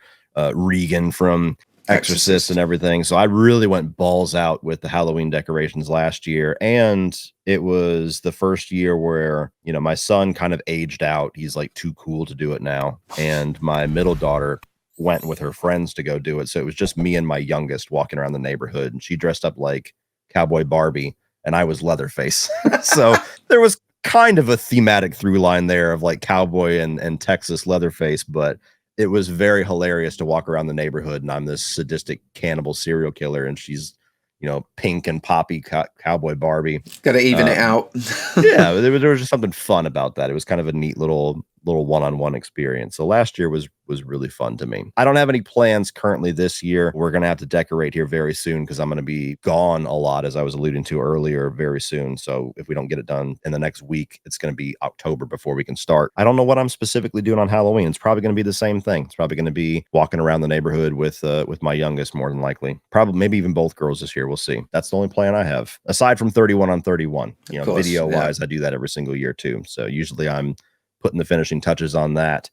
Regan from Exorcist and everything. So I really went balls out with the Halloween decorations last year. And it was the first year where, you know, my son kind of aged out. He's like too cool to do it now. And my middle daughter went with her friends to go do it. So it was just me and my youngest walking around the neighborhood, and she dressed up like Cowboy Barbie and I was Leatherface. So there was kind of a thematic through line there of like cowboy and Texas Leatherface, but it was very hilarious to walk around the neighborhood and I'm this sadistic cannibal serial killer and she's, you know, pink and poppy Cowboy Barbie. Got to even it out. Yeah, there was just something fun about that. It was kind of a neat little one-on-one experience. So last year was really fun to me. I don't have any plans currently this year. We're going to have to decorate here very soon because I'm going to be gone a lot, as I was alluding to earlier, very soon. So if we don't get it done in the next week, it's going to be October before we can start. I don't know what I'm specifically doing on Halloween. It's probably going to be the same thing. It's probably going to be walking around the neighborhood with my youngest, more than likely. Probably maybe even both girls this year. We'll see. That's the only plan I have. Aside from 31 on 31, you know, video-wise, I do that every single year too. So usually I'm putting the finishing touches on that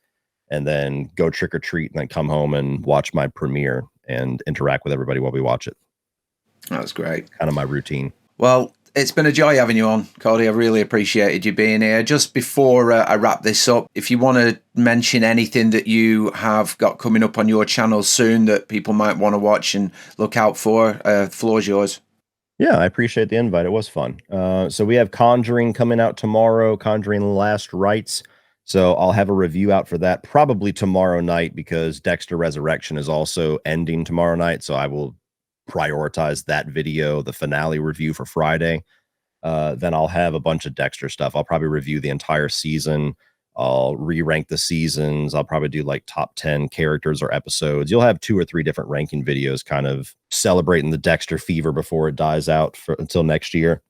and then go trick or treat and then come home and watch my premiere and interact with everybody while we watch it. That was great. Kind of my routine. Well, it's been a joy having you on, Cody. I really appreciated you being here. Just before I wrap this up, if you want to mention anything that you have got coming up on your channel soon that people might want to watch and look out for, the floor's yours. Yeah, I appreciate the invite. It was fun. So we have Conjuring coming out tomorrow, Conjuring Last Rites. So I'll have a review out for that probably tomorrow night because Dexter Resurrection is also ending tomorrow night. So I will prioritize that video, the finale review for Friday. Then I'll have a bunch of Dexter stuff. I'll probably review the entire season. I'll re-rank the seasons. I'll probably do like top 10 characters or episodes. You'll have 2 or 3 different ranking videos kind of celebrating the Dexter fever before it dies out until next year.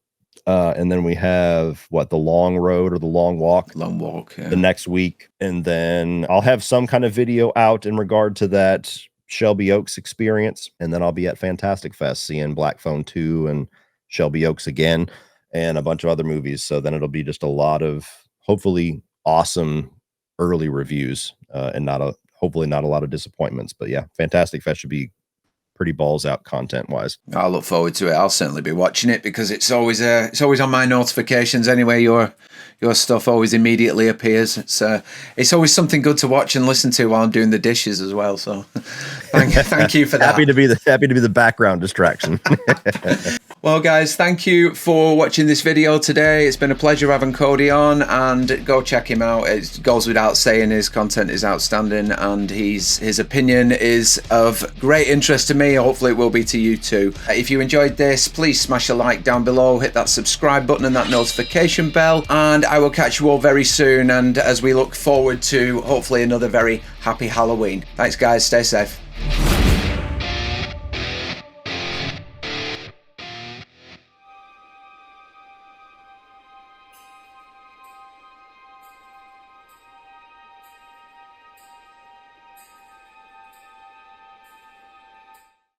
And then we have the Long Road or the Long Walk. Long Walk, yeah. The next week. And then I'll have some kind of video out in regard to that Shelby Oaks experience. And then I'll be at Fantastic Fest seeing Black Phone 2 and Shelby Oaks again and a bunch of other movies. So then it'll be just a lot of hopefully awesome early reviews and hopefully not a lot of disappointments. But yeah, Fantastic Fest should be pretty balls out content wise. I look forward to it. I'll certainly be watching it because it's always on my notifications anyway. Your stuff always immediately appears. It's always something good to watch and listen to while I'm doing the dishes as well. So thank you for that. Happy to be the background distraction. Well, guys, thank you for watching this video today. It's been a pleasure having Cody on, and go check him out. It goes without saying his content is outstanding, and his opinion is of great interest to me. Hopefully it will be to you too. If you enjoyed this, please smash a like down below, hit that subscribe button and that notification bell, and I will catch you all very soon, and as we look forward to hopefully another very happy Halloween. Thanks guys, stay safe.